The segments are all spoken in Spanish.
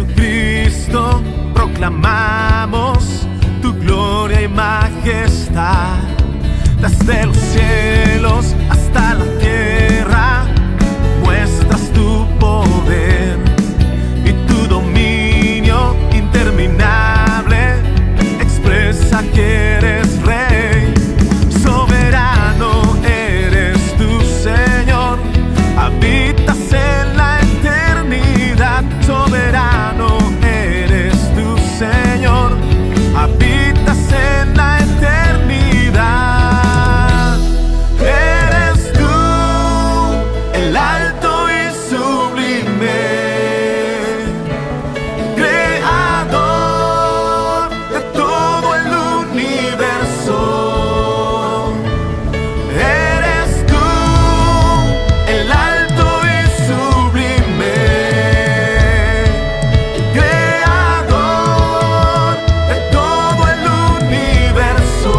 Jesucristo, proclamamos tu gloria y majestad. Desde los cielos hasta la tierra, muestras tu poder y tu dominio interminable. Expresa que eres Rey, soberano eres tu Señor. Habitas en la eternidad, soberano eres tu Señor. Habitas en la eternidad. Eres tú el alto y sublime, creador de todo el universo. Eres tú el alto y sublime, creador de todo el universo.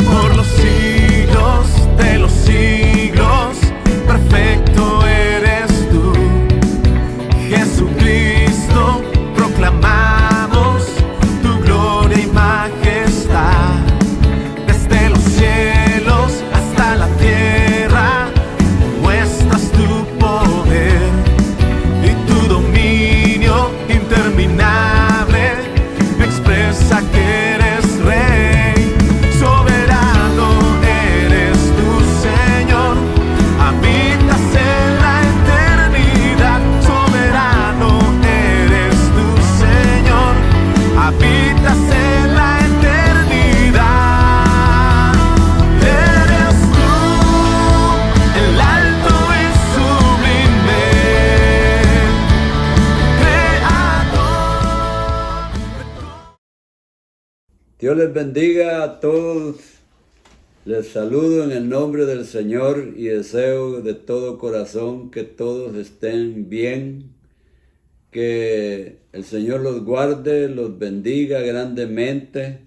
Por los siglos de los siglos, perfecto eres tú, Jesucristo. Proclamamos tu gloria y majestad. Desde los cielos hasta la tierra, muestras tu poder y tu dominio interminable. Expresa que eres Rey, soberano eres tu Señor. Habitas en la eternidad, soberano eres tu Señor. Habitas en la eternidad. Eres tú el alto y sublime, creador. Dios les bendiga a todos. Les saludo en el nombre del Señor y deseo de todo corazón que todos estén bien, que el Señor los guarde, los bendiga grandemente.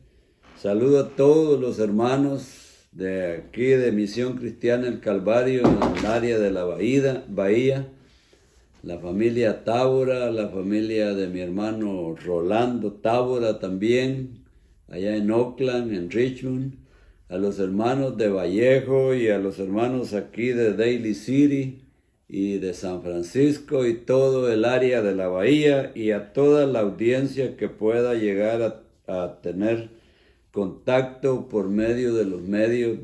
Saludo a todos los hermanos de aquí de Misión Cristiana El Calvario, en el área de la Bahía, la familia Tábora, la familia de mi hermano Rolando Tábora también, allá en Oakland, en Richmond, a los hermanos de Vallejo y a los hermanos aquí de Daly City y de San Francisco y todo el área de la Bahía, y a toda la audiencia que pueda llegar a tener contacto por medio de los medios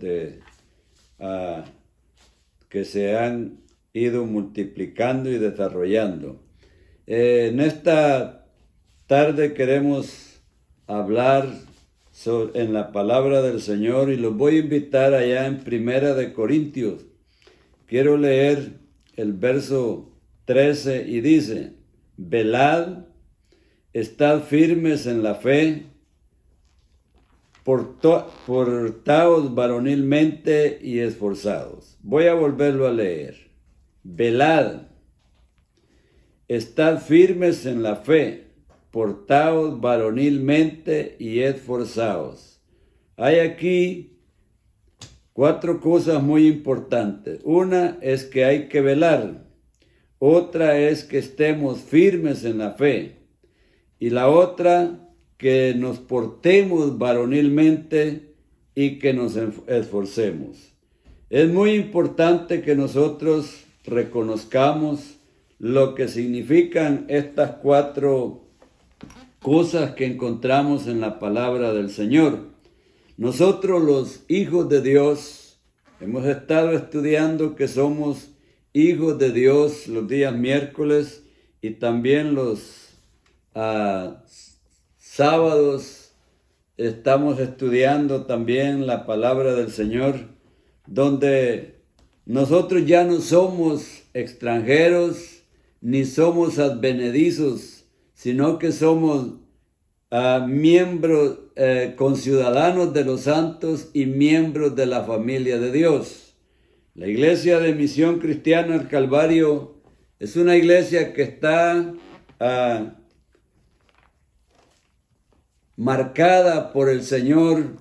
que se han ido multiplicando y desarrollando. En esta tarde queremos hablar en la palabra del Señor, y los voy a invitar allá en Primera de Corintios. Quiero leer el verso 13 y dice: velad, estad firmes en la fe, portaos varonilmente y esforzados. Voy a volverlo a leer. Velad, estad firmes en la fe, portaos varonilmente y esforzaos. Hay aquí 4 cosas muy importantes. Una es que hay que velar. Otra es que estemos firmes en la fe. Y la otra, que nos portemos varonilmente y que nos esforcemos. Es muy importante que nosotros reconozcamos lo que significan estas 4 cosas que encontramos en la palabra del Señor. Nosotros, los hijos de Dios, hemos estado estudiando que somos hijos de Dios los días miércoles, y también los sábados estamos estudiando también la palabra del Señor, donde nosotros ya no somos extranjeros ni somos advenedizos, sino que somos miembros, conciudadanos de los santos y miembros de la familia de Dios. La iglesia de Misión Cristiana del Calvario es una iglesia que está marcada por el Señor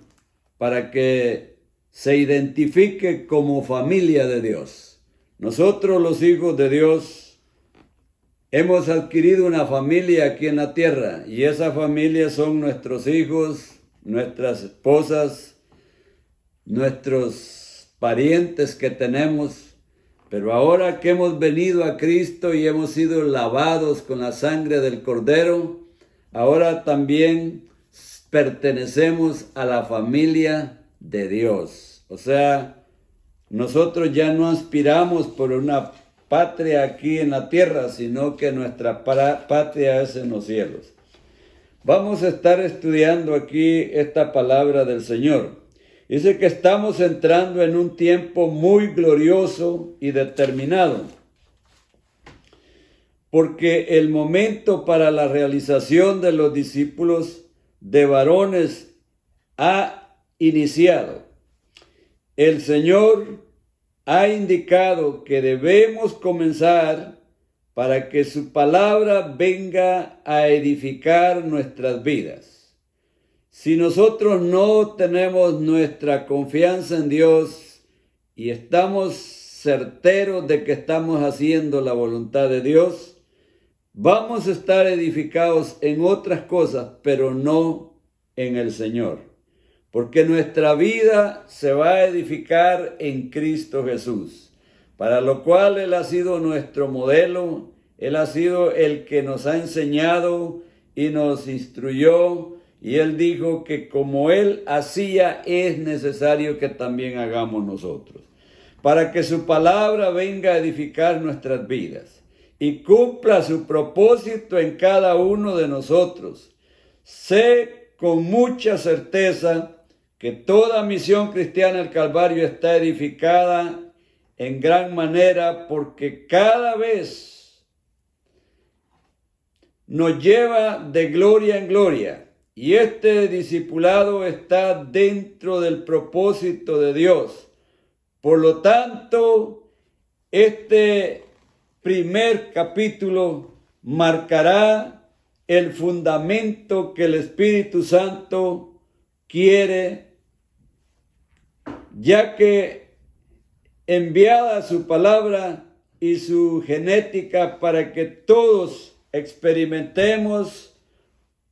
para que se identifique como familia de Dios. Nosotros, los hijos de Dios, hemos adquirido una familia aquí en la tierra, y esa familia son nuestros hijos, nuestras esposas, nuestros parientes que tenemos. Pero ahora que hemos venido a Cristo y hemos sido lavados con la sangre del Cordero, ahora también pertenecemos a la familia de Dios. O sea, nosotros ya no aspiramos por una patria aquí en la tierra, sino que nuestra patria es en los cielos. Vamos a estar estudiando aquí esta palabra del Señor. Dice que estamos entrando en un tiempo muy glorioso y determinado, porque el momento para la realización de los discípulos de varones ha iniciado. El Señor ha indicado que debemos comenzar para que su palabra venga a edificar nuestras vidas. Si nosotros no tenemos nuestra confianza en Dios y estamos certeros de que estamos haciendo la voluntad de Dios, vamos a estar edificados en otras cosas, pero no en el Señor. Porque nuestra vida se va a edificar en Cristo Jesús, para lo cual Él ha sido nuestro modelo, Él ha sido el que nos ha enseñado y nos instruyó, y Él dijo que como Él hacía, es necesario que también hagamos nosotros, para que su palabra venga a edificar nuestras vidas y cumpla su propósito en cada uno de nosotros. Sé con mucha certeza que toda Misión Cristiana del Calvario está edificada en gran manera, porque cada vez nos lleva de gloria en gloria, y este discipulado está dentro del propósito de Dios. Por lo tanto, este primer capítulo marcará el fundamento que el Espíritu Santo quiere, ya que enviada su palabra y su genética para que todos experimentemos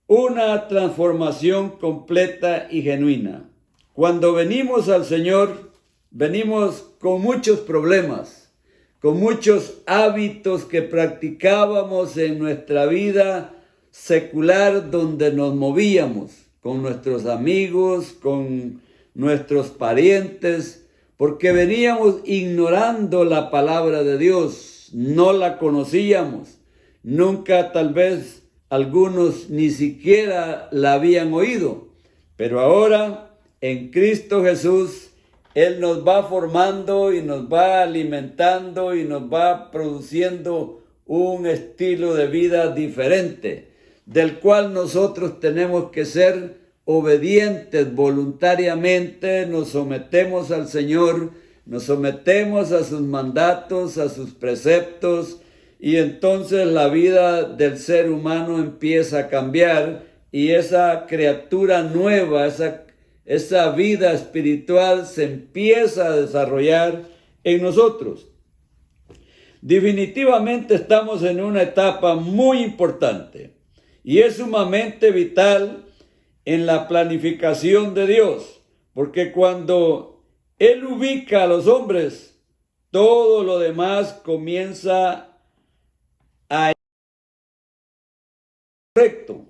una transformación completa y genuina. Cuando venimos al Señor, venimos con muchos problemas, con muchos hábitos que practicábamos en nuestra vida secular, donde nos movíamos con nuestros amigos, con nuestros parientes, porque veníamos ignorando la palabra de Dios, no la conocíamos, nunca tal vez algunos ni siquiera la habían oído, pero ahora en Cristo Jesús Él nos va formando y nos va alimentando y nos va produciendo un estilo de vida diferente, del cual nosotros tenemos que ser obedientes voluntariamente. Nos sometemos al Señor, nos sometemos a sus mandatos, a sus preceptos, y entonces la vida del ser humano empieza a cambiar, y esa criatura nueva, esa vida espiritual se empieza a desarrollar en nosotros. Definitivamente estamos en una etapa muy importante, y es sumamente vital en la planificación de Dios, porque cuando Él ubica a los hombres, todo lo demás comienza a correcto.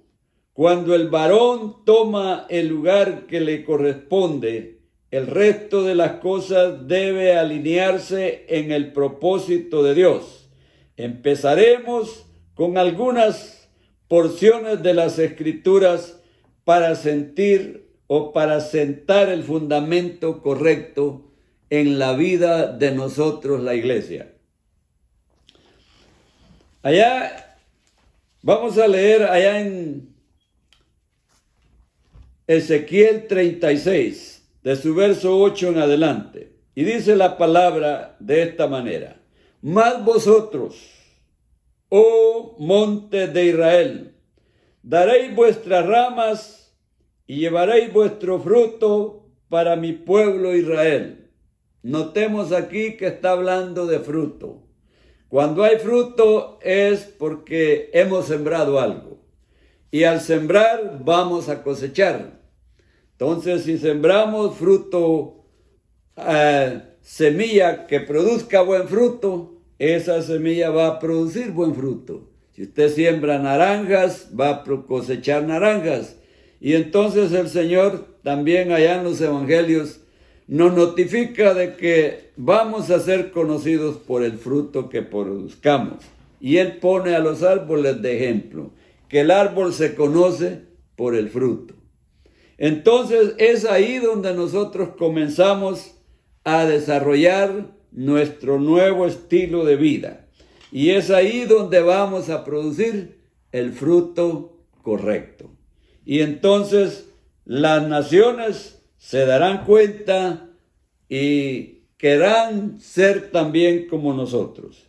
Cuando el varón toma el lugar que le corresponde, el resto de las cosas debe alinearse en el propósito de Dios. Empezaremos con algunas porciones de las Escrituras para sentar el fundamento correcto en la vida de nosotros, la iglesia. Allá, vamos a leer allá en Ezequiel 36, de su verso 8 en adelante. Y dice la palabra de esta manera: mas vosotros, oh monte de Israel, daréis vuestras ramas y llevaréis vuestro fruto para mi pueblo Israel. Notemos aquí que está hablando de fruto. Cuando hay fruto es porque hemos sembrado algo. Y al sembrar vamos a cosechar. Entonces, si sembramos fruto, semilla que produzca buen fruto, esa semilla va a producir buen fruto. Si usted siembra naranjas, va a cosechar naranjas. Y entonces el Señor también allá en los evangelios nos notifica de que vamos a ser conocidos por el fruto que produzcamos. Y Él pone a los árboles de ejemplo, que el árbol se conoce por el fruto. Entonces es ahí donde nosotros comenzamos a desarrollar nuestro nuevo estilo de vida. Y es ahí donde vamos a producir el fruto correcto. Y entonces las naciones se darán cuenta y querrán ser también como nosotros.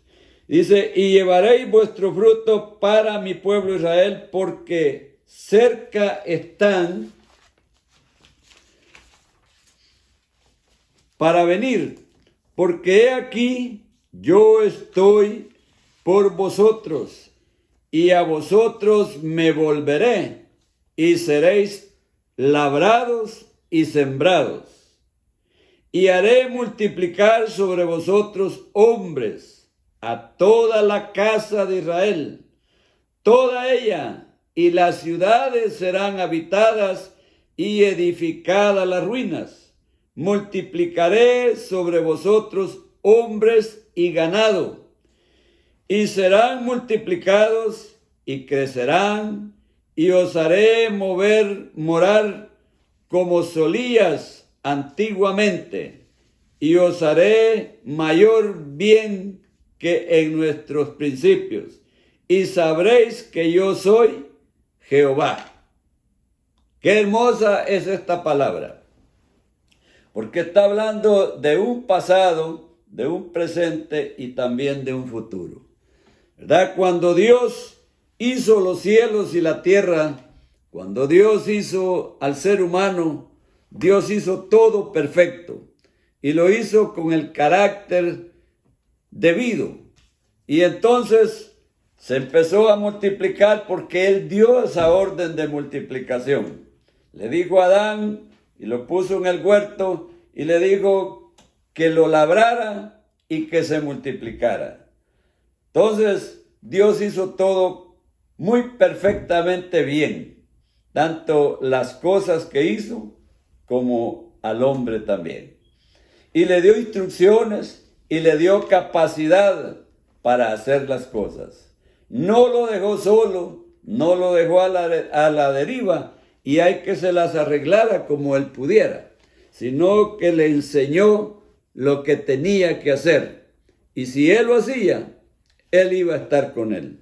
Dice, y llevaréis vuestro fruto para mi pueblo Israel, porque cerca están para venir, porque he aquí, yo estoy por vosotros, y a vosotros me volveré, y seréis labrados y sembrados. Y haré multiplicar sobre vosotros hombres, a toda la casa de Israel, toda ella, y las ciudades serán habitadas y edificadas las ruinas. Multiplicaré sobre vosotros hombres y ganado, y serán multiplicados y crecerán, y os haré morar como solías antiguamente, y os haré mayor bien que en nuestros principios, y sabréis que yo soy Jehová. Qué hermosa es esta palabra, porque está hablando de un pasado, de un presente y también de un futuro. ¿Verdad? Cuando Dios hizo los cielos y la tierra, cuando Dios hizo al ser humano, Dios hizo todo perfecto y lo hizo con el carácter debido. Y entonces se empezó a multiplicar porque Él dio esa orden de multiplicación. Le dijo a Adán y lo puso en el huerto y le dijo que lo labrara y que se multiplicara. Entonces Dios hizo todo muy perfectamente bien, tanto las cosas que hizo como al hombre también. Y le dio instrucciones y le dio capacidad para hacer las cosas. No lo dejó solo, no lo dejó a la deriva y hay que se las arreglara como él pudiera, sino que le enseñó lo que tenía que hacer. Y si él lo hacía, él iba a estar con él.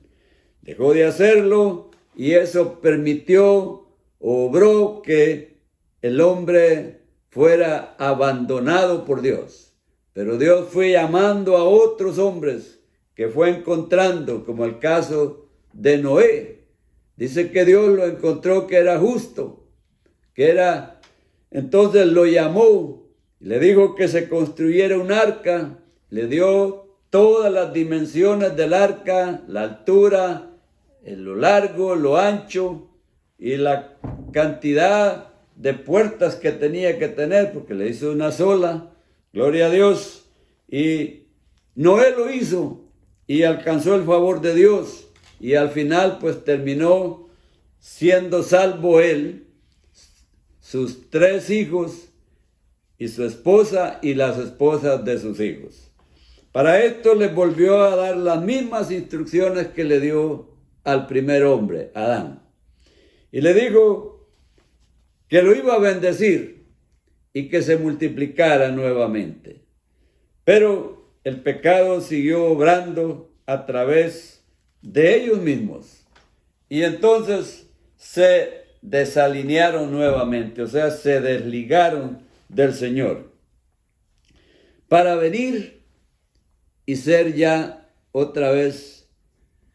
Dejó de hacerlo y eso permitió, obró que el hombre fuera abandonado por Dios. Pero Dios fue llamando a otros hombres que fue encontrando, como el caso de Noé. Dice que Dios lo encontró que era justo, entonces lo llamó, le dijo que se construyera un arca, le dio todas las dimensiones del arca, la altura, lo largo, lo ancho y la cantidad de puertas que tenía que tener, porque le hizo una sola, gloria a Dios. Y Noé lo hizo y alcanzó el favor de Dios y al final pues terminó siendo salvo él, sus 3 hijos y su esposa y las esposas de sus hijos. Para esto les volvió a dar las mismas instrucciones que le dio al primer hombre, Adán. Y le dijo que lo iba a bendecir y que se multiplicara nuevamente. Pero el pecado siguió obrando a través de ellos mismos. Y entonces se desalinearon nuevamente, o sea, se desligaron del Señor. para venir y ser ya otra vez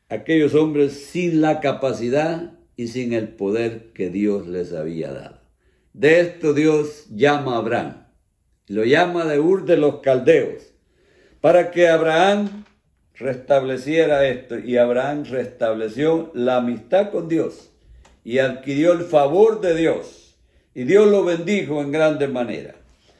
aquellos hombres sin la capacidad y sin el poder que Dios les había dado. De esto Dios llama a Abraham, lo llama de Ur de los Caldeos, para que Abraham restableciera esto, y Abraham restableció la amistad con Dios y adquirió el favor de Dios, y Dios lo bendijo en grande manera.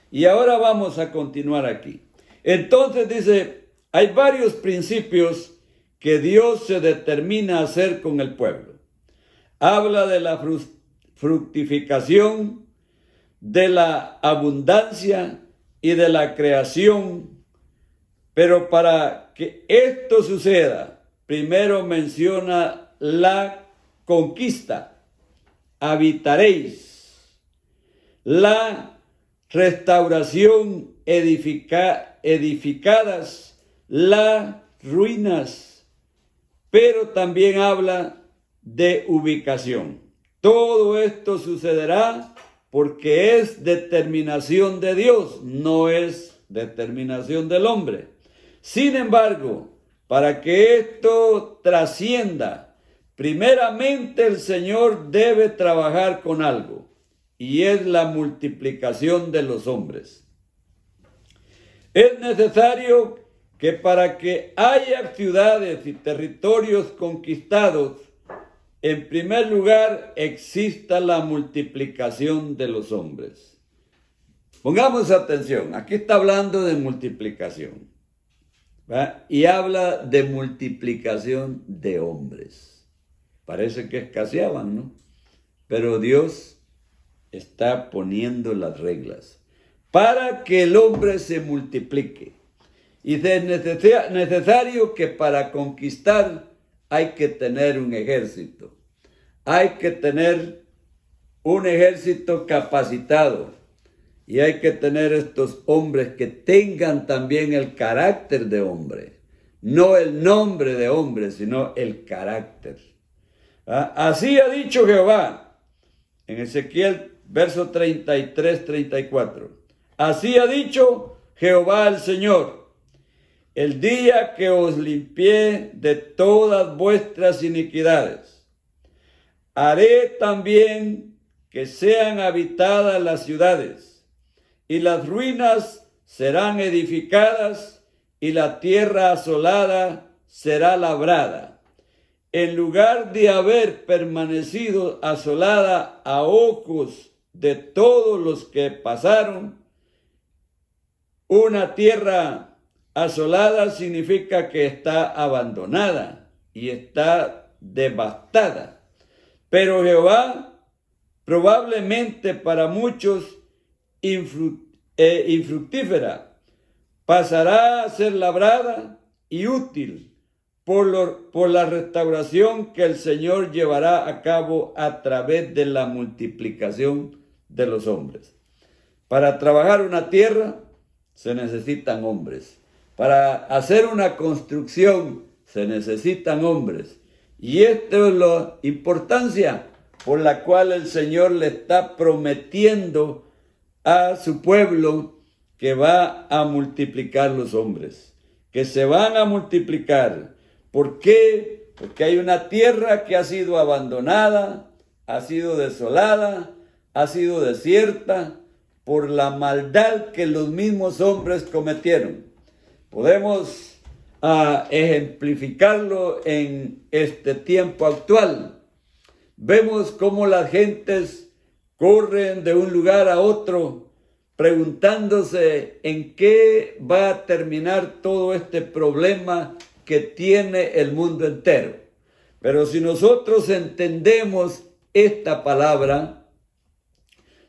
Y ahora vamos a continuar aquí. Entonces dice, hay varios principios que Dios se determina a hacer con el pueblo. Habla de la fructificación, de la abundancia y de la creación. Pero para que esto suceda, primero menciona la conquista. Habitaréis. La restauración, edificadas, las ruinas. Pero también habla de ubicación. Todo esto sucederá porque es determinación de Dios, no es determinación del hombre. Sin embargo, para que esto trascienda, primeramente el Señor debe trabajar con algo, y es la multiplicación de los hombres. Es necesario que para que haya ciudades y territorios conquistados, en primer lugar exista la multiplicación de los hombres. Pongamos atención, aquí está hablando de multiplicación, ¿verdad? Y habla de multiplicación de hombres. Parece que escaseaban, ¿no? Pero Dios está poniendo las reglas para que el hombre se multiplique. Y es necesario que para conquistar hay que tener un ejército. Hay que tener un ejército capacitado. Y hay que tener estos hombres que tengan también el carácter de hombre. No el nombre de hombre, sino el carácter. Así ha dicho Jehová. En Ezequiel, verso 33, 34. Así ha dicho Jehová el Señor. El día que os limpié de todas vuestras iniquidades, haré también que sean habitadas las ciudades, y las ruinas serán edificadas, y la tierra asolada será labrada. En lugar de haber permanecido asolada a ojos de todos los que pasaron, una tierra asolada significa que está abandonada y está devastada. Pero Jehová, probablemente para muchos infructífera, pasará a ser labrada y útil por la restauración que el Señor llevará a cabo a través de la multiplicación de los hombres. Para trabajar una tierra se necesitan hombres. Para hacer una construcción se necesitan hombres. Y esto es la importancia por la cual el Señor le está prometiendo a su pueblo que va a multiplicar los hombres, que se van a multiplicar. ¿Por qué? Porque hay una tierra que ha sido abandonada, ha sido desolada, ha sido desierta por la maldad que los mismos hombres cometieron. Podemos ejemplificarlo en este tiempo actual. Vemos cómo las gentes corren de un lugar a otro preguntándose en qué va a terminar todo este problema que tiene el mundo entero. Pero si nosotros entendemos esta palabra,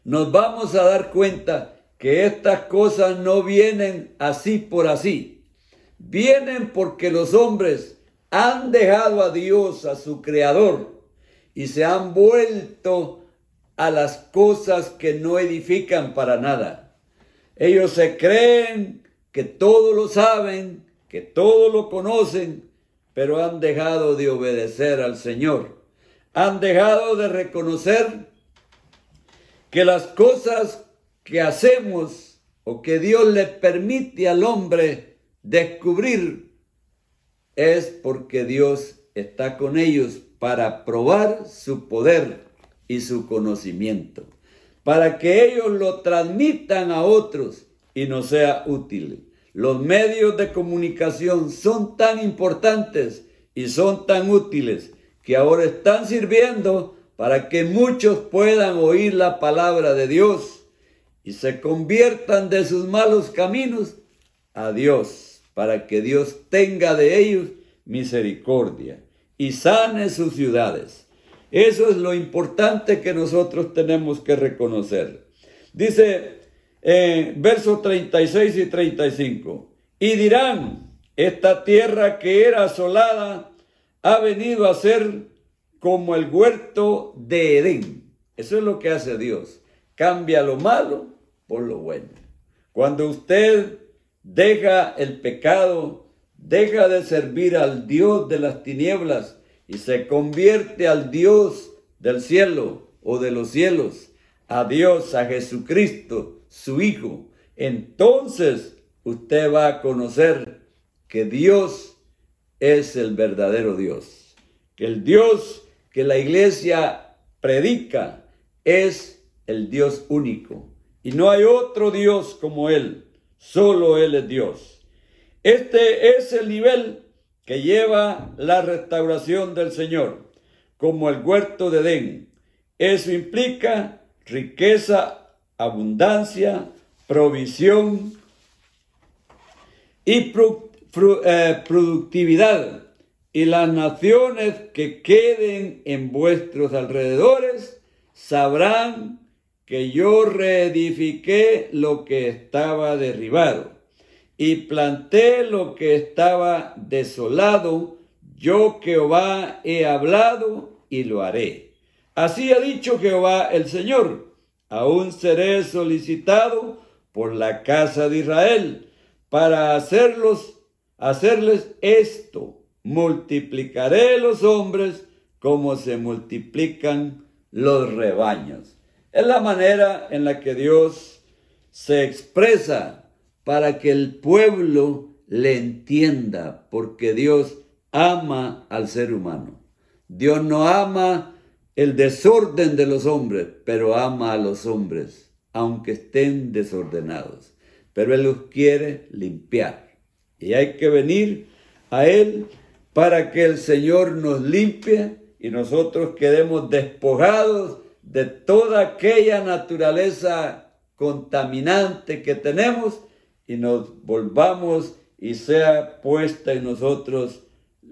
nos vamos a dar cuenta que estas cosas no vienen así por así. Vienen porque los hombres han dejado a Dios, a su Creador, y se han vuelto a las cosas que no edifican para nada. Ellos se creen que todo lo saben, que todo lo conocen, pero han dejado de obedecer al Señor. Han dejado de reconocer que las cosas que hacemos o que Dios le permite al hombre descubrir, es porque Dios está con ellos para probar su poder y su conocimiento, para que ellos lo transmitan a otros y nos sea útil. Los medios de comunicación son tan importantes y son tan útiles que ahora están sirviendo para que muchos puedan oír la palabra de Dios y se conviertan de sus malos caminos a Dios, para que Dios tenga de ellos misericordia y sane sus ciudades. Eso es lo importante que nosotros tenemos que reconocer. Dice versos 36 y 35, y dirán, esta tierra que era asolada ha venido a ser como el huerto de Edén. Eso es lo que hace Dios. Cambia lo malo por lo bueno. Cuando usted deja el pecado, deja de servir al Dios de las tinieblas y se convierte al Dios del cielo o de los cielos, a Dios, a Jesucristo, su Hijo, entonces usted va a conocer que Dios es el verdadero Dios, que el Dios que la iglesia predica es el Dios único y no hay otro Dios como Él, solo Él es Dios. Este es el nivel que lleva la restauración del Señor, como el huerto de Edén. Eso implica riqueza, abundancia, provisión y productividad. Y las naciones que queden en vuestros alrededores sabrán que yo reedifiqué lo que estaba derribado y planté lo que estaba desolado. Yo Jehová he hablado y lo haré. Así ha dicho Jehová el Señor. Aún seré solicitado por la casa de Israel para hacerles esto. Multiplicaré los hombres como se multiplican los rebaños. Es la manera en la que Dios se expresa para que el pueblo le entienda, porque Dios ama al ser humano. Dios no ama el desorden de los hombres, pero ama a los hombres, aunque estén desordenados. Pero Él los quiere limpiar. Y hay que venir a Él para que el Señor nos limpie y nosotros quedemos despojados de toda aquella naturaleza contaminante que tenemos y nos volvamos y sea puesta en nosotros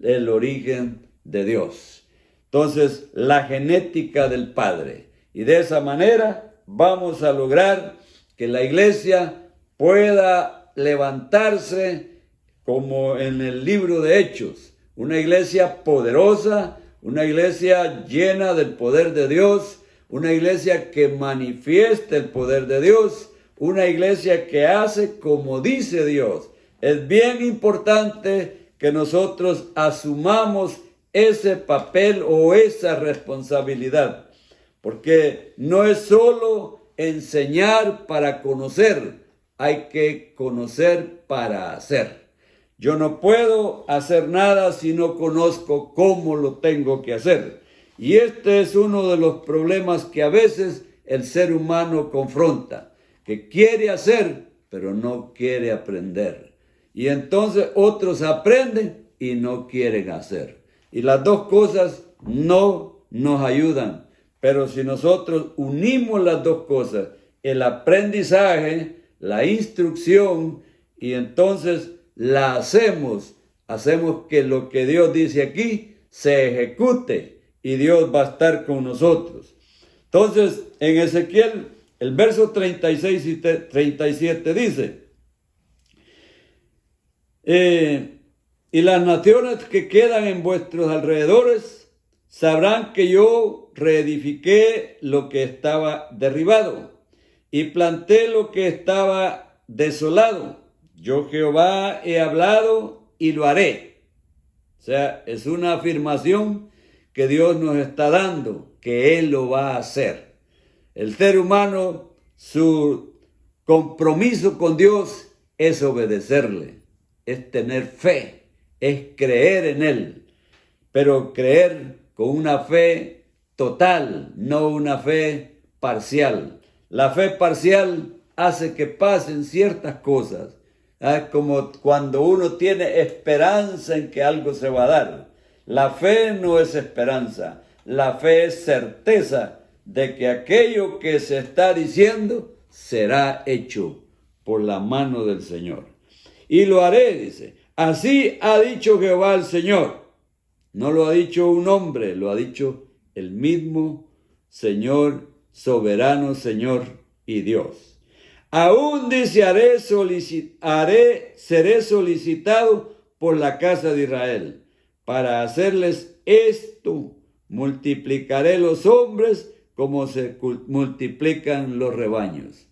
el origen de Dios. Entonces, la genética del Padre. Y de esa manera vamos a lograr que la iglesia pueda levantarse como en el libro de Hechos. Una iglesia poderosa, una iglesia llena del poder de Dios, una iglesia que manifiesta el poder de Dios, una iglesia que hace como dice Dios. Es bien importante que nosotros asumamos ese papel o esa responsabilidad, porque no es solo enseñar para conocer, hay que conocer para hacer. Yo no puedo hacer nada si no conozco cómo lo tengo que hacer. Y este es uno de los problemas que a veces el ser humano confronta, que quiere hacer, pero no quiere aprender. Y entonces otros aprenden y no quieren hacer. Y las dos cosas no nos ayudan. Pero si nosotros unimos las dos cosas, el aprendizaje, la instrucción, y entonces la hacemos que lo que Dios dice aquí se ejecute y Dios va a estar con nosotros. Entonces, en Ezequiel, el verso 36 y 37 dice, y las naciones que quedan en vuestros alrededores sabrán que yo reedifiqué lo que estaba derribado y planté lo que estaba desolado. Yo Jehová he hablado y lo haré. O sea, es una afirmación que Dios nos está dando, que Él lo va a hacer. El ser humano, su Compromiso con Dios es obedecerle, es tener fe, es creer en Él, pero creer con una fe total, no una fe parcial. La fe parcial hace que pasen ciertas cosas, como cuando uno tiene esperanza en que algo se va a dar. La fe no es esperanza, la fe es certeza de que aquello que se está diciendo será hecho por la mano del Señor. Y lo haré, dice. Así ha dicho Jehová el Señor. No lo ha dicho un hombre, lo ha dicho el mismo Señor, soberano Señor y Dios. Aún dice, seré solicitado por la casa de Israel. Para hacerles esto, multiplicaré los hombres como se multiplican los rebaños.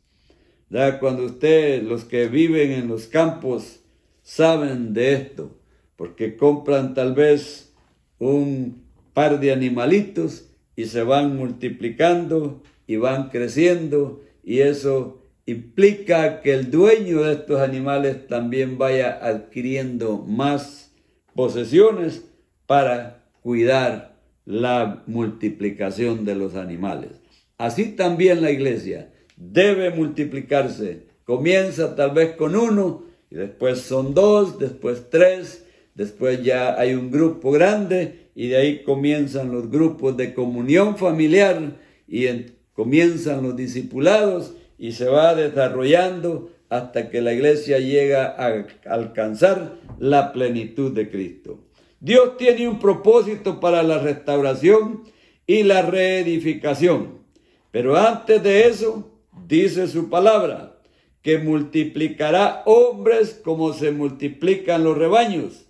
Cuando los que viven en los campos, saben de esto, porque compran tal vez un par de animalitos y se van multiplicando y van creciendo, y eso implica que el dueño de estos animales también vaya adquiriendo más posesiones para cuidar la multiplicación de los animales. Así también la iglesia debe multiplicarse. Comienza tal vez con uno, y después son dos, después tres, después ya hay un grupo grande, y de ahí comienzan los grupos de comunión familiar, y comienzan los discipulados, y se va desarrollando hasta que la iglesia llega a alcanzar la plenitud de Cristo. Dios tiene un propósito para la restauración y la reedificación, pero antes de eso, dice su palabra, que multiplicará hombres como se multiplican los rebaños,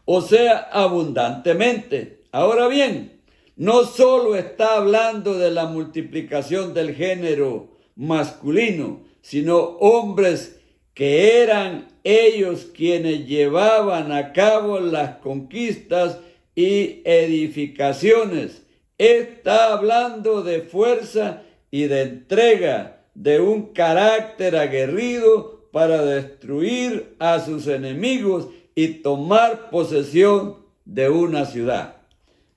o sea, abundantemente. Ahora bien, no solo está hablando de la multiplicación del género masculino, sino hombres que eran ellos quienes llevaban a cabo las conquistas y edificaciones. Está hablando de fuerza y de entrega, de un carácter aguerrido para destruir a sus enemigos y tomar posesión de una ciudad.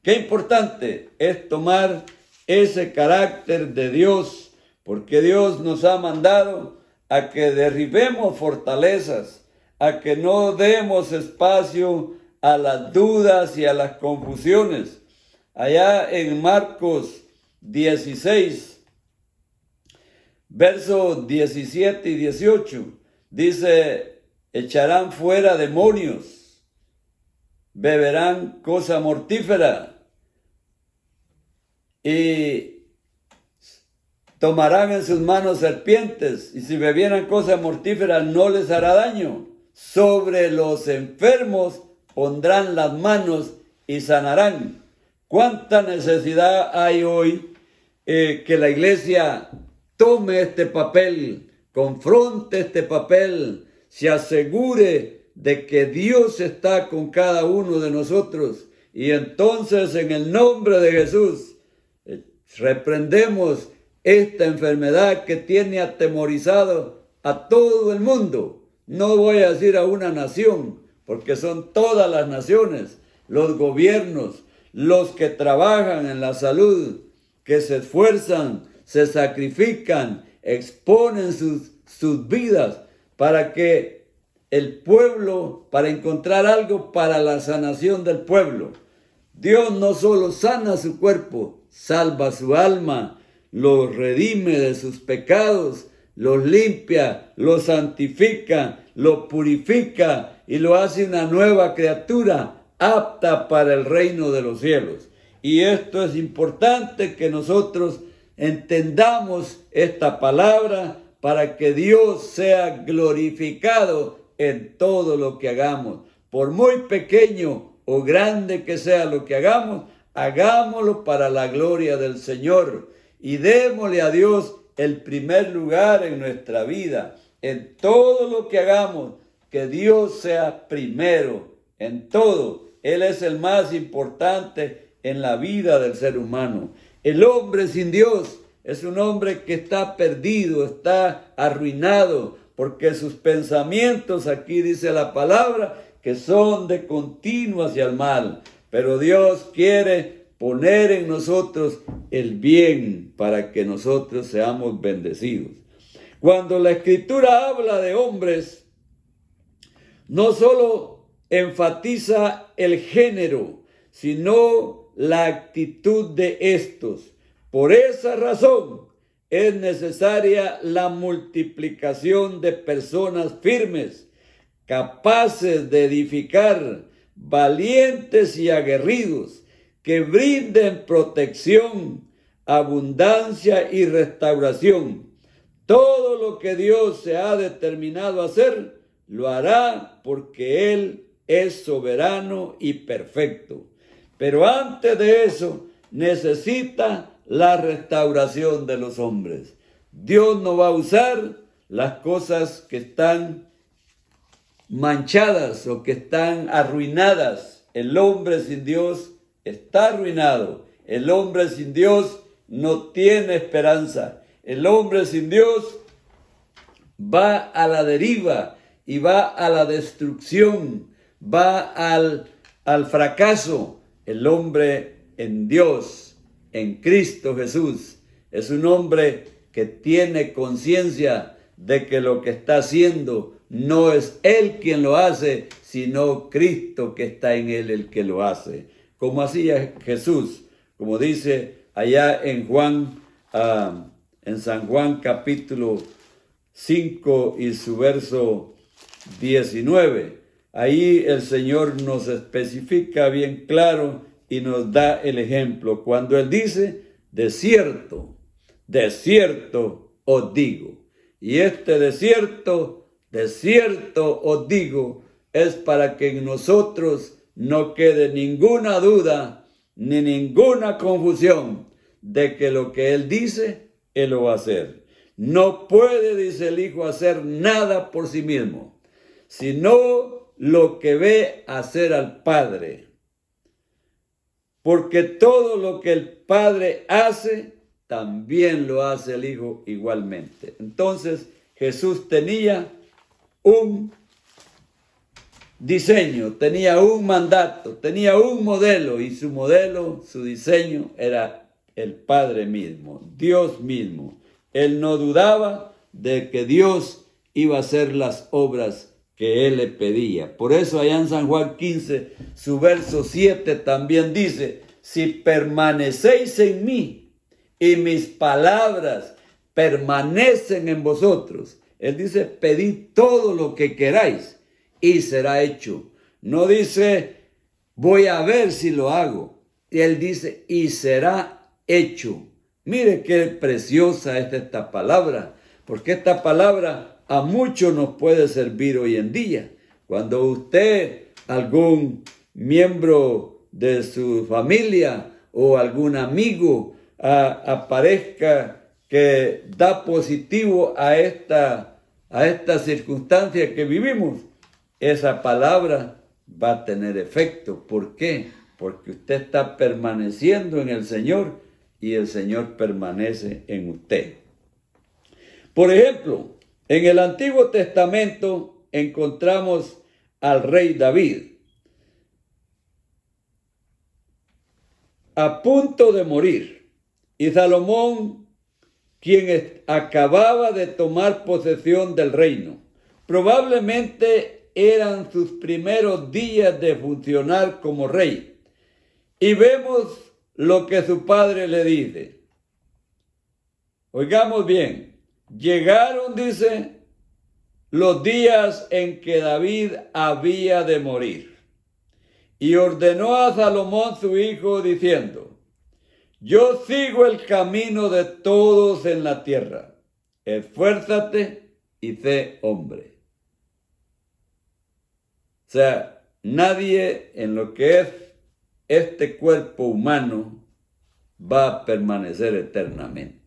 Qué importante es tomar ese carácter de Dios, porque Dios nos ha mandado a que derribemos fortalezas, a que no demos espacio a las dudas y a las confusiones. Allá en Marcos 16, versos 17 y 18, dice, echarán fuera demonios, beberán cosa mortífera y tomarán en sus manos serpientes, y si bebieran cosa mortífera no les hará daño. Sobre los enfermos pondrán las manos y sanarán. ¿Cuánta necesidad hay hoy que la iglesia tome este papel, confronte este papel, se asegure de que Dios está con cada uno de nosotros? Y entonces, en el nombre de Jesús, reprendemos esta enfermedad que tiene atemorizado a todo el mundo. No voy a decir a una nación, porque son todas las naciones, los gobiernos, los que trabajan en la salud, que se esfuerzan, se sacrifican, exponen sus vidas para que el pueblo, para encontrar algo para la sanación del pueblo. Dios no solo sana su cuerpo, salva su alma, los redime de sus pecados, los limpia, los santifica, lo purifica y lo hace una nueva criatura apta para el reino de los cielos. Y esto es importante que nosotros entendamos esta palabra para que Dios sea glorificado en todo lo que hagamos. Por muy pequeño o grande que sea lo que hagamos, hagámoslo para la gloria del Señor y démosle a Dios el primer lugar en nuestra vida. En todo lo que hagamos, que Dios sea primero en todo. Él es el más importante en la vida del ser humano. El hombre sin Dios es un hombre que está perdido, está arruinado, porque sus pensamientos, aquí dice la palabra, que son de continuo hacia el mal. Pero Dios quiere poner en nosotros el bien para que nosotros seamos bendecidos. Cuando la Escritura habla de hombres, no solo enfatiza el género, sino la actitud de estos. Por esa razón es necesaria la multiplicación de personas firmes, capaces de edificar, valientes y aguerridos, que brinden protección, abundancia y restauración. Todo lo que Dios se ha determinado a hacer, lo hará porque Él es soberano y perfecto. Pero antes de eso, necesita la restauración de los hombres. Dios no va a usar las cosas que están manchadas o que están arruinadas. El hombre sin Dios está arruinado. El hombre sin Dios no tiene esperanza. El hombre sin Dios va a la deriva y va a la destrucción, va al fracaso. El hombre en Dios, en Cristo Jesús, es un hombre que tiene conciencia de que lo que está haciendo no es él quien lo hace, sino Cristo que está en él el que lo hace. Como hacía Jesús, como dice allá en San Juan capítulo 5 y su verso 19. Ahí el Señor nos especifica bien claro y nos da el ejemplo. Cuando Él dice, de cierto os digo. Y este de cierto os digo, es para que en nosotros no quede ninguna duda ni ninguna confusión de que lo que Él dice, Él lo va a hacer. No puede, dice el Hijo, hacer nada por sí mismo, sino lo que ve hacer al Padre. Porque todo lo que el Padre hace, también lo hace el Hijo igualmente. Entonces, Jesús tenía un diseño, tenía un mandato, tenía un modelo, y su modelo, su diseño era el Padre mismo, Dios mismo. Él no dudaba de que Dios iba a hacer las obras que Él le pedía. Por eso allá en San Juan 15, su verso 7 también dice, si permanecéis en mí y mis palabras permanecen en vosotros. Él dice, pedid todo lo que queráis y será hecho. No dice, voy a ver si lo hago. Él dice, y será hecho. Mire qué preciosa es esta palabra, porque esta palabra a muchos nos puede servir hoy en día. Cuando usted, algún miembro de su familia o algún amigo aparezca que da positivo a esta circunstancia que vivimos, esa palabra va a tener efecto. ¿Por qué? Porque usted está permaneciendo en el Señor y el Señor permanece en usted. Por ejemplo, en el Antiguo Testamento encontramos al rey David, a punto de morir, y Salomón, quien acababa de tomar posesión del reino. Probablemente eran sus primeros días de funcionar como rey. Y vemos lo que su padre le dice. Oigamos bien. Llegaron, dice, los días en que David había de morir. Y ordenó a Salomón su hijo diciendo, yo sigo el camino de todos en la tierra. Esfuérzate y sé hombre. O sea, nadie en lo que es este cuerpo humano va a permanecer eternamente.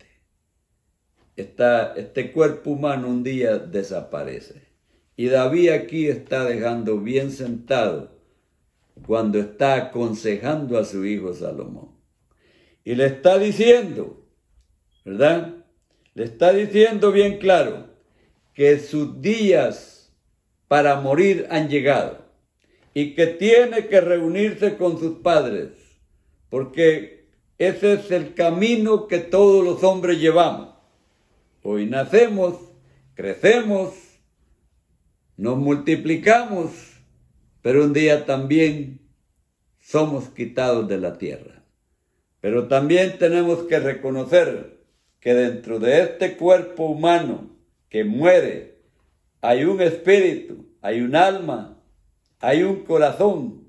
Este cuerpo humano un día desaparece. Y David aquí está dejando bien sentado cuando está aconsejando a su hijo Salomón. Y le está diciendo, ¿verdad? Le está diciendo bien claro que sus días para morir han llegado y que tiene que reunirse con sus padres, porque ese es el camino que todos los hombres llevamos. Hoy nacemos, crecemos, nos multiplicamos, pero un día también somos quitados de la tierra. Pero también tenemos que reconocer que dentro de este cuerpo humano que muere, hay un espíritu, hay un alma, hay un corazón.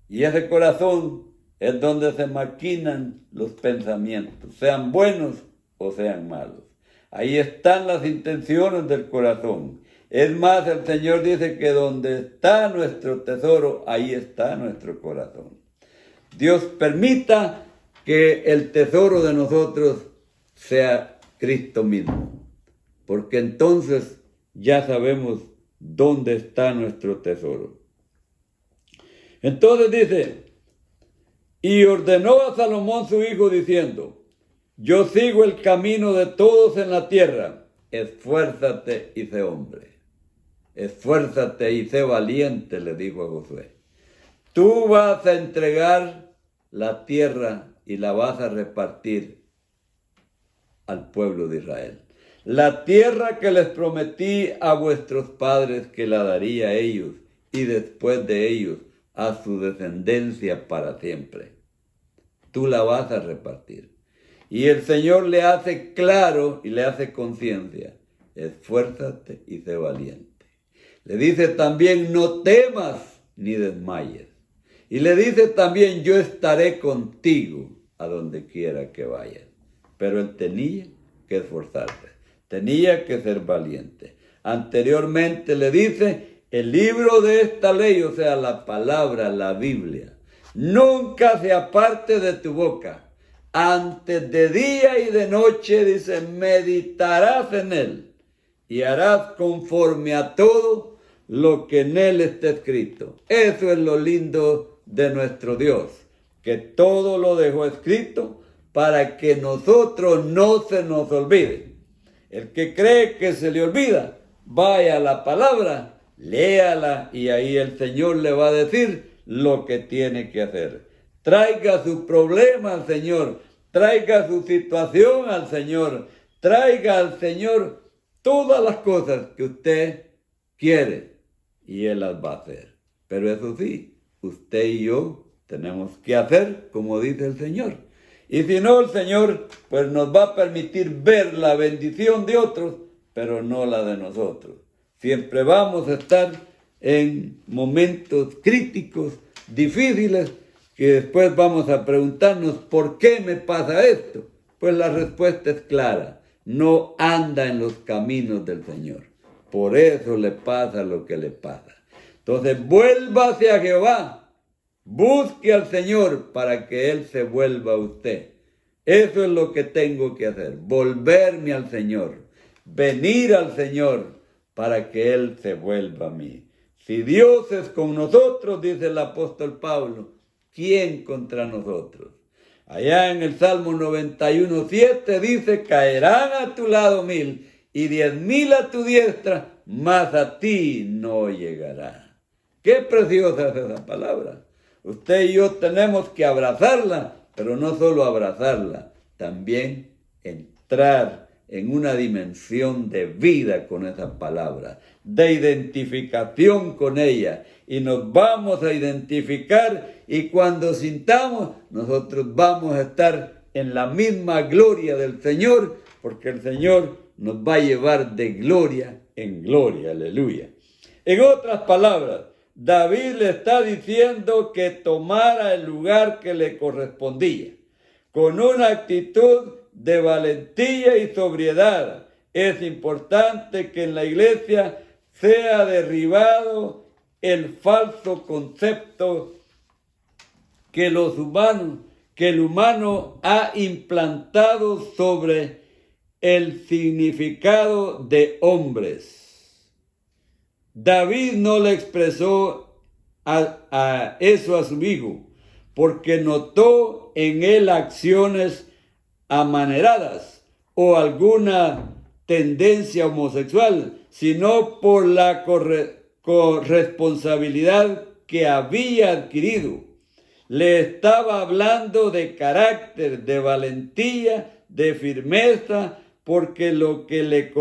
Y ese corazón es donde se maquinan los pensamientos, sean buenos o sean malos. Ahí están las intenciones del corazón. Es más, el Señor dice que donde está nuestro tesoro, ahí está nuestro corazón. Dios permita que el tesoro de nosotros sea Cristo mismo, porque entonces ya sabemos dónde está nuestro tesoro. Entonces dice, y ordenó a Salomón su hijo diciendo, yo sigo el camino de todos en la tierra, esfuérzate y sé hombre. Esfuérzate y sé valiente, le dijo a Josué. Tú vas a entregar la tierra y la vas a repartir al pueblo de Israel. La tierra que les prometí a vuestros padres que la daría a ellos y después de ellos a su descendencia para siempre. Tú la vas a repartir. Y el Señor le hace claro y le hace conciencia. Esfuérzate y sé valiente. Le dice también, no temas ni desmayes. Y le dice también, yo estaré contigo a donde quiera que vayas. Pero él tenía que esforzarse, tenía que ser valiente. Anteriormente le dice, el libro de esta ley, o sea, la palabra, la Biblia, nunca se aparte de tu boca. Antes de día y de noche, dice, meditarás en él y harás conforme a todo lo que en él está escrito. Eso es lo lindo de nuestro Dios, que todo lo dejó escrito para que nosotros no se nos olvide. El que cree que se le olvida, vaya a la palabra, léala y ahí el Señor le va a decir lo que tiene que hacer. Traiga su problema al Señor, traiga su situación al Señor, traiga al Señor todas las cosas que usted quiere y Él las va a hacer. Pero eso sí, usted y yo tenemos que hacer como dice el Señor. Y si no, el Señor pues nos va a permitir ver la bendición de otros, pero no la de nosotros. Siempre vamos a estar en momentos críticos, difíciles, que después vamos a preguntarnos, ¿por qué me pasa esto? Pues la respuesta es clara, no anda en los caminos del Señor. Por eso le pasa lo que le pasa. Entonces, vuélvase a Jehová, busque al Señor para que Él se vuelva a usted. Eso es lo que tengo que hacer, volverme al Señor, venir al Señor para que Él se vuelva a mí. Si Dios es con nosotros, dice el apóstol Pablo, ¿quién contra nosotros? Allá en el Salmo 91:7 dice, caerán a tu lado 1000 y 10,000 a tu diestra, mas a ti no llegará. Qué preciosa es esa palabra. Usted y yo tenemos que abrazarla, pero no solo abrazarla, también entrar en una dimensión de vida con esa palabra, de identificación con ella. Y nos vamos a identificar y cuando sintamos, nosotros vamos a estar en la misma gloria del Señor, porque el Señor nos va a llevar de gloria en gloria, aleluya. En otras palabras, David le está diciendo que tomara el lugar que le correspondía, con una actitud de valentía y sobriedad. Es importante que en la iglesia sea derribado el falso concepto que el humano ha implantado sobre el significado de hombres. David no le expresó eso a su hijo, porque notó en él acciones amaneradas o alguna tendencia homosexual, sino por la corresponsabilidad que había adquirido. Le estaba hablando de carácter, de valentía, de firmeza, porque lo que le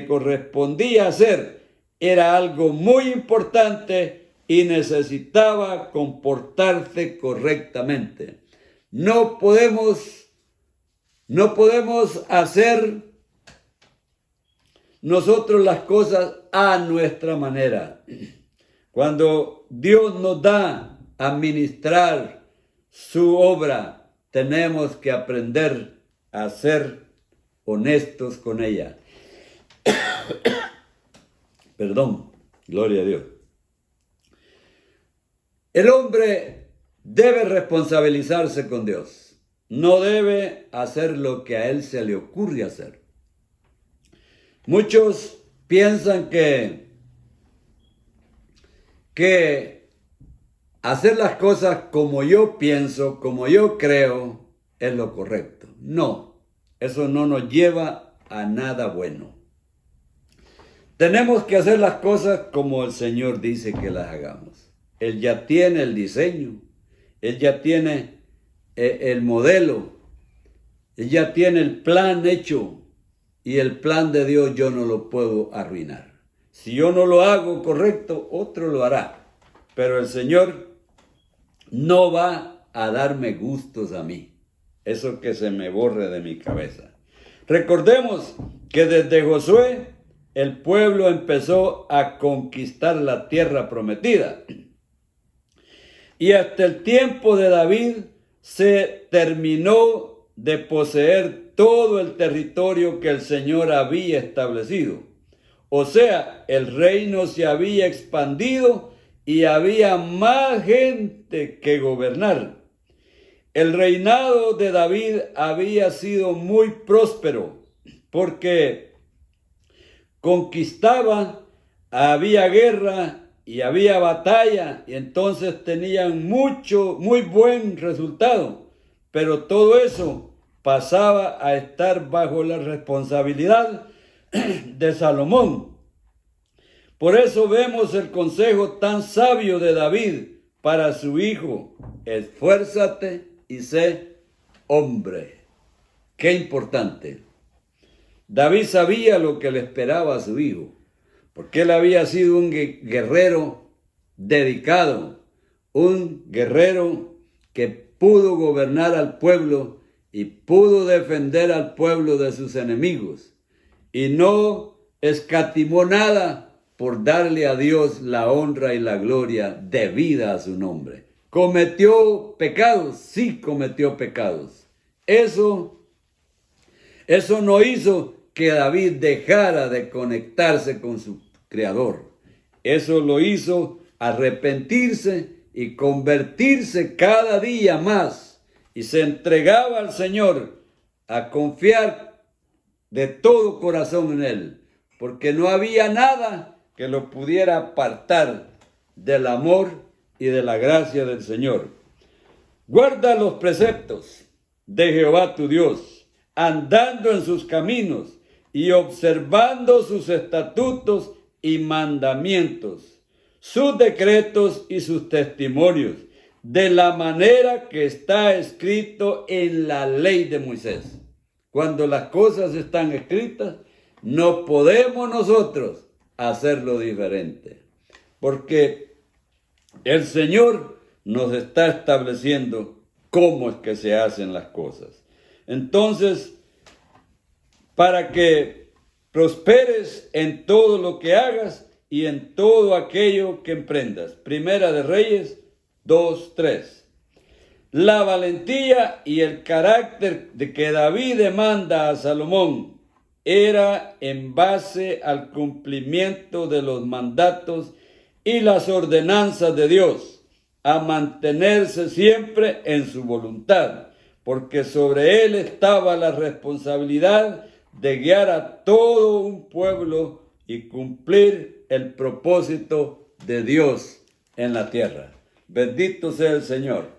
correspondía hacer era algo muy importante y necesitaba comportarse correctamente. No podemos hacer nosotros las cosas a nuestra manera. Cuando Dios nos da a ministrar su obra, tenemos que aprender a ser honestos con ella. Perdón, gloria a Dios. El hombre debe responsabilizarse con Dios. No debe hacer lo que a él se le ocurre hacer. Muchos piensan que hacer las cosas como yo pienso, como yo creo, es lo correcto. No, eso no nos lleva a nada bueno. Tenemos que hacer las cosas como el Señor dice que las hagamos. Él ya tiene el diseño, Él ya tiene el modelo, Él ya tiene el plan hecho, y el plan de Dios yo no lo puedo arruinar. Si yo no lo hago correcto, otro lo hará. Pero el Señor no va a darme gustos a mí. Eso que se me borre de mi cabeza. Recordemos que desde Josué el pueblo empezó a conquistar la tierra prometida. Y hasta el tiempo de David se terminó de poseer todo el territorio que el Señor había establecido. O sea, el reino se había expandido y había más gente que gobernar. El reinado de David había sido muy próspero porque conquistaba, había guerra y había batalla, y entonces tenían muy buen resultado. Pero todo eso pasaba a estar bajo la responsabilidad de Salomón. Por eso vemos el consejo tan sabio de David para su hijo: esfuérzate y sé hombre. Qué importante. David sabía lo que le esperaba a su hijo, porque él había sido un guerrero dedicado, un guerrero que pudo gobernar al pueblo y pudo defender al pueblo de sus enemigos, y no escatimó nada por darle a Dios la honra y la gloria debida a su nombre. ¿Cometió pecados? Sí, cometió pecados. Eso no hizo que David dejara de conectarse con su Creador. Eso lo hizo arrepentirse y convertirse cada día más, y se entregaba al Señor a confiar de todo corazón en Él, porque no había nada que lo pudiera apartar del amor y de la gracia del Señor. Guarda los preceptos de Jehová tu Dios, andando en sus caminos y observando sus estatutos y mandamientos, sus decretos y sus testimonios, de la manera que está escrito en la ley de Moisés. Cuando las cosas están escritas, no podemos nosotros hacerlo diferente, porque el Señor nos está estableciendo cómo es que se hacen las cosas. Entonces, para que prosperes en todo lo que hagas y en todo aquello que emprendas. Primera de Reyes 2:3. La valentía y el carácter de que David demanda a Salomón era en base al cumplimiento de los mandatos y las ordenanzas de Dios, a mantenerse siempre en su voluntad, porque sobre él estaba la responsabilidad de guiar a todo un pueblo y cumplir el propósito de Dios en la tierra. Bendito sea el Señor.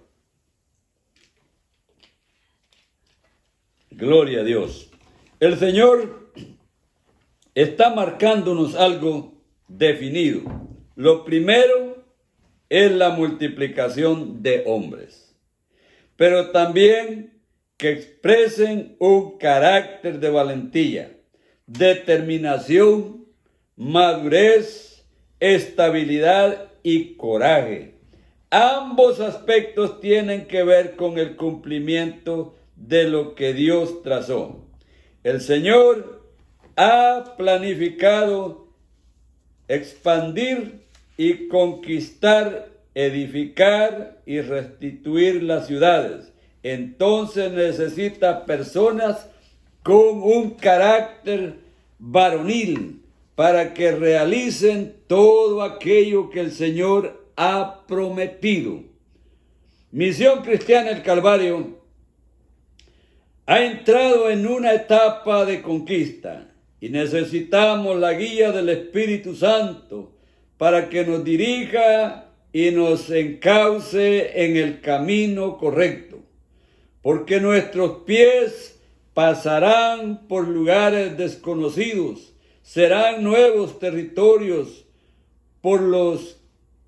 Gloria a Dios. El Señor está marcándonos algo definido. Lo primero es la multiplicación de hombres, pero también que expresen un carácter de valentía, determinación, madurez, estabilidad y coraje. Ambos aspectos tienen que ver con el cumplimiento de lo que Dios trazó. El Señor ha planificado expandir y conquistar, edificar y restituir las ciudades. Entonces necesita personas con un carácter varonil para que realicen todo aquello que el Señor ha prometido. Misión Cristiana El Calvario ha entrado en una etapa de conquista y necesitamos la guía del Espíritu Santo para que nos dirija y nos encauce en el camino correcto, porque nuestros pies pasarán por lugares desconocidos, serán nuevos territorios por los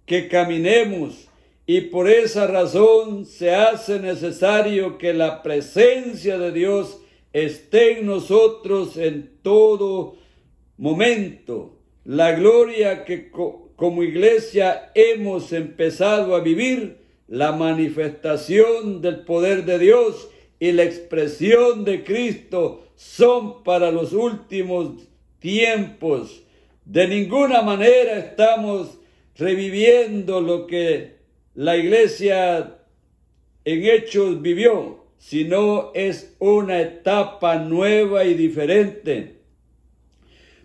que caminemos, y por esa razón se hace necesario que la presencia de Dios esté en nosotros en todo momento. La gloria que como iglesia hemos empezado a vivir, la manifestación del poder de Dios y la expresión de Cristo son para los últimos tiempos. De ninguna manera estamos reviviendo lo que la iglesia en Hechos vivió, sino es una etapa nueva y diferente.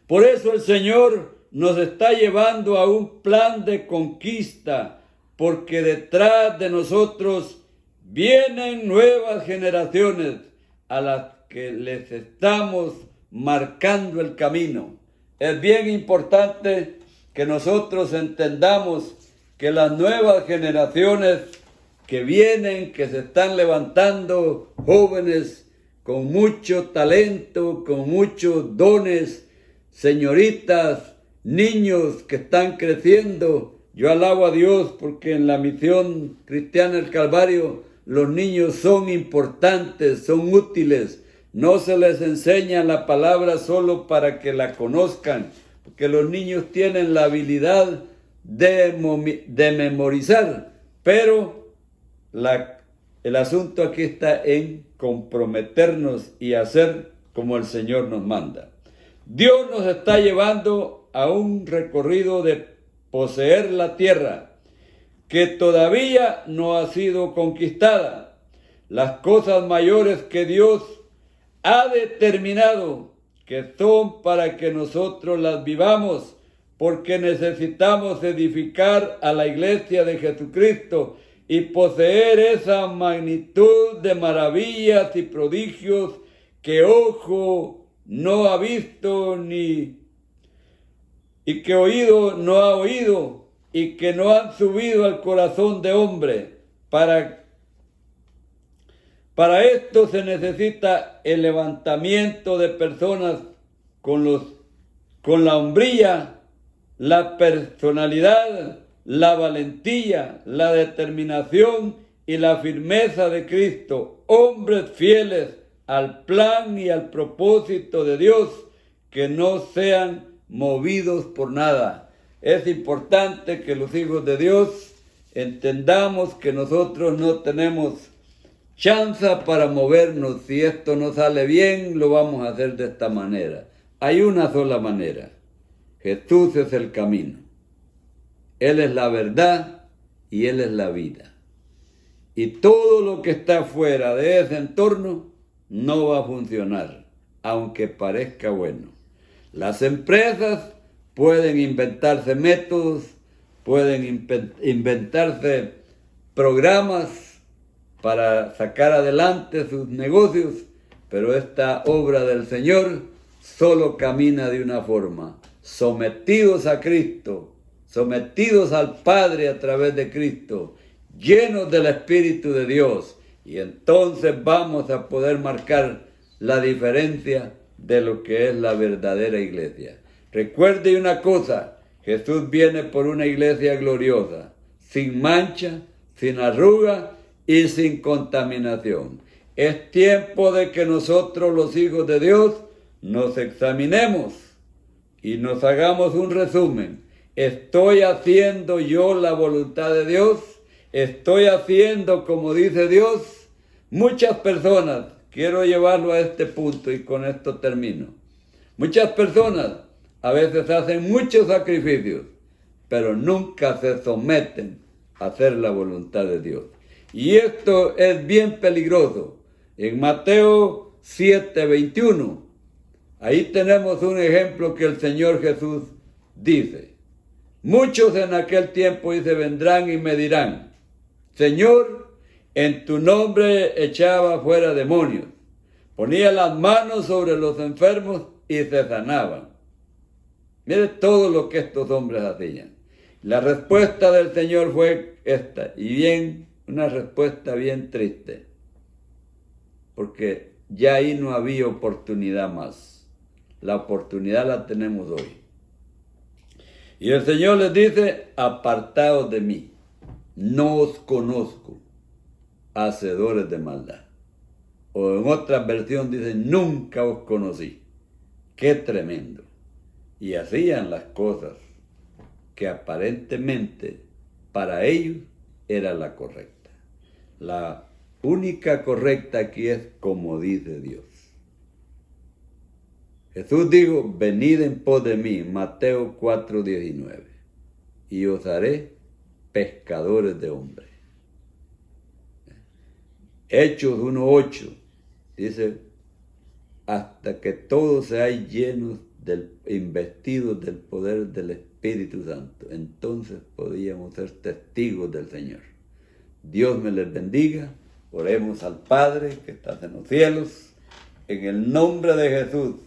Por eso el Señor nos está llevando a un plan de conquista, porque detrás de nosotros vienen nuevas generaciones a las que les estamos marcando el camino. Es bien importante que nosotros entendamos que las nuevas generaciones que vienen, que se están levantando, jóvenes con mucho talento, con muchos dones, señoritas, niños que están creciendo. Yo alabo a Dios porque en la misión cristiana del Calvario los niños son importantes, son útiles. No se les enseña la palabra solo para que la conozcan, porque los niños tienen la habilidad de memorizar, pero el asunto aquí está en comprometernos y hacer como el Señor nos manda. Dios nos está llevando a un recorrido de poseer la tierra que todavía no ha sido conquistada. Las cosas mayores que Dios ha determinado que son para que nosotros las vivamos, porque necesitamos edificar a la iglesia de Jesucristo y poseer esa magnitud de maravillas y prodigios que ojo no ha visto y que oído no ha oído y que no han subido al corazón de hombre. Para esto se necesita el levantamiento de personas con la hombría, la personalidad, la valentía, la determinación y la firmeza de Cristo, hombres fieles al plan y al propósito de Dios, que no sean movidos por nada. Es importante que los hijos de Dios entendamos que nosotros no tenemos chance para movernos. Si esto no sale bien, lo vamos a hacer de esta manera. Hay una sola manera. Jesús es el camino. Él es la verdad y Él es la vida. Y todo lo que está fuera de ese entorno no va a funcionar, aunque parezca bueno. Las empresas pueden inventarse métodos, pueden inventarse programas para sacar adelante sus negocios, pero esta obra del Señor solo camina de una forma: sometidos a Cristo, sometidos al Padre a través de Cristo, llenos del Espíritu de Dios, y entonces vamos a poder marcar la diferencia de lo que es la verdadera iglesia. Recuerde una cosa, Jesús viene por una iglesia gloriosa, sin mancha, sin arruga y sin contaminación. Es tiempo de que nosotros, los hijos de Dios, nos examinemos y nos hagamos un resumen. ¿Estoy haciendo yo la voluntad de Dios? ¿Estoy haciendo como dice Dios? Muchas personas, quiero llevarlo a este punto y con esto termino. Muchas personas a veces hacen muchos sacrificios, pero nunca se someten a hacer la voluntad de Dios. Y esto es bien peligroso. En Mateo 7:21, ahí tenemos un ejemplo que el Señor Jesús dice. Muchos en aquel tiempo, dice, vendrán y me dirán, Señor, en tu nombre echaba fuera demonios, ponía las manos sobre los enfermos y se sanaban. Mire todo lo que estos hombres hacían. La respuesta del Señor fue esta, y una respuesta bien triste, porque ya ahí no había oportunidad más. La oportunidad la tenemos hoy. Y el Señor les dice, apartaos de mí, no os conozco, hacedores de maldad. O en otra versión dice, nunca os conocí. ¡Qué tremendo! Y hacían las cosas que aparentemente para ellos era la correcta. La única correcta aquí es como dice Dios. Jesús dijo, venid en pos de mí, Mateo 4:19, y os haré pescadores de hombres. Hechos 1:8 dice, hasta que todos seáis llenos investidos del poder del Espíritu Santo. Entonces podíamos ser testigos del Señor. Dios me les bendiga. Oremos al Padre que está en los cielos. En el nombre de Jesús,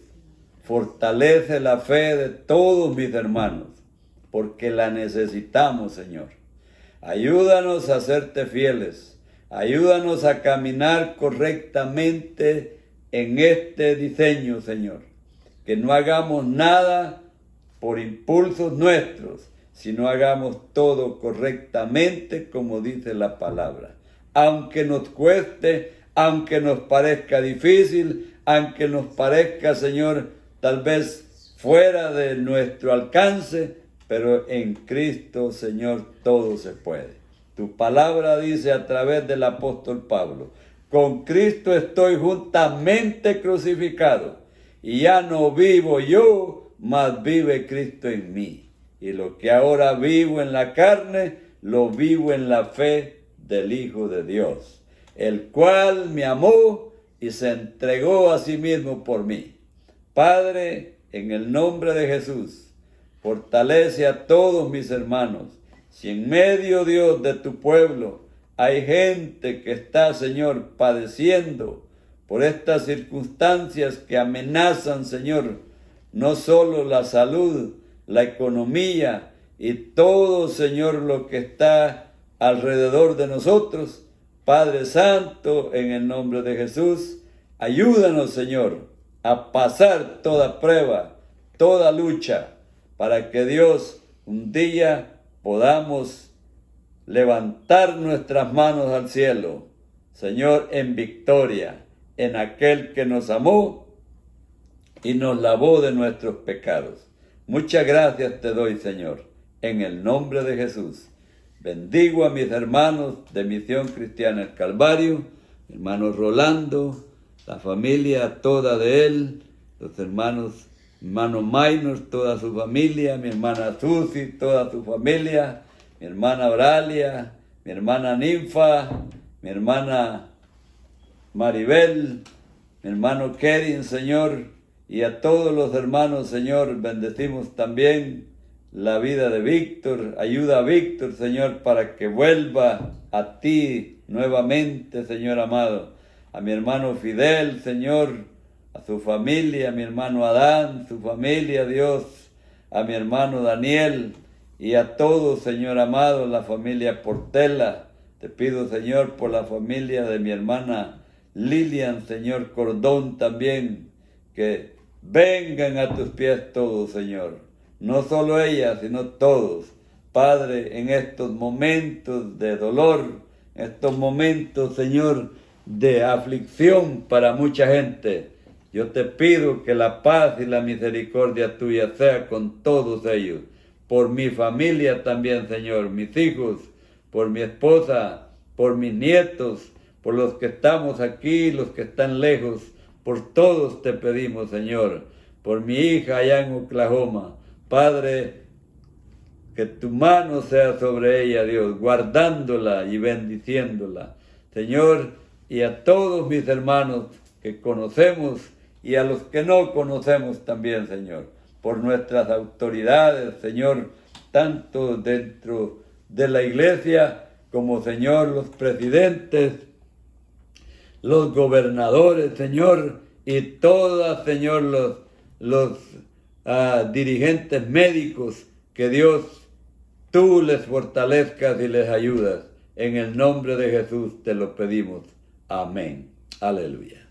fortalece la fe de todos mis hermanos, porque la necesitamos, Señor. Ayúdanos a serte fieles. Ayúdanos a caminar correctamente en este diseño, Señor. Que no hagamos nada por impulsos nuestros, sino hagamos todo correctamente como dice la palabra. Aunque nos cueste, aunque nos parezca difícil, aunque nos parezca, Señor, tal vez fuera de nuestro alcance, pero en Cristo, Señor, todo se puede. Tu palabra dice a través del apóstol Pablo, con Cristo estoy juntamente crucificado, y ya no vivo yo, mas vive Cristo en mí. Y lo que ahora vivo en la carne, lo vivo en la fe del Hijo de Dios, el cual me amó y se entregó a sí mismo por mí. Padre, en el nombre de Jesús, fortalece a todos mis hermanos. Si en medio, Dios, de tu pueblo hay gente que está, Señor, padeciendo por estas circunstancias que amenazan, Señor, no solo la salud, la economía y todo, Señor, lo que está alrededor de nosotros, Padre Santo, en el nombre de Jesús, ayúdanos, Señor, a pasar toda prueba, toda lucha, para que Dios un día podamos levantar nuestras manos al cielo, Señor, en victoria, en aquel que nos amó y nos lavó de nuestros pecados. Muchas gracias te doy, Señor, en el nombre de Jesús. Bendigo a mis hermanos de Misión Cristiana El Calvario, hermano Rolando, la familia toda de él, los hermanos, hermano Minor, toda su familia, mi hermana Susi, toda su familia, mi hermana Auralia, mi hermana Ninfa, mi hermana Maribel, mi hermano Kerin, Señor, y a todos los hermanos, Señor, bendecimos también la vida de Víctor. Ayuda a Víctor, Señor, para que vuelva a ti nuevamente, Señor amado. A mi hermano Fidel, Señor, a su familia, a mi hermano Adán, su familia, Dios, a mi hermano Daniel y a todos, Señor amado, la familia Portela. Te pido, Señor, por la familia de mi hermana Lilian, Señor, Cordón también, que vengan a tus pies todos, Señor. No solo ella, sino todos. Padre, en estos momentos de dolor, estos momentos, Señor, de aflicción para mucha gente, yo te pido que la paz y la misericordia tuya sea con todos ellos. Por mi familia también, Señor, mis hijos, por mi esposa, por mis nietos, por los que estamos aquí, los que están lejos, por todos te pedimos, Señor, por mi hija allá en Oklahoma. Padre, que tu mano sea sobre ella, Dios, guardándola y bendiciéndola. Señor, y a todos mis hermanos que conocemos y a los que no conocemos también, Señor, por nuestras autoridades, Señor, tanto dentro de la iglesia como, Señor, los presidentes, los gobernadores, Señor, y todas, Señor, los dirigentes médicos, que Dios, tú les fortalezcas y les ayudas. En el nombre de Jesús te lo pedimos. Amén. Aleluya.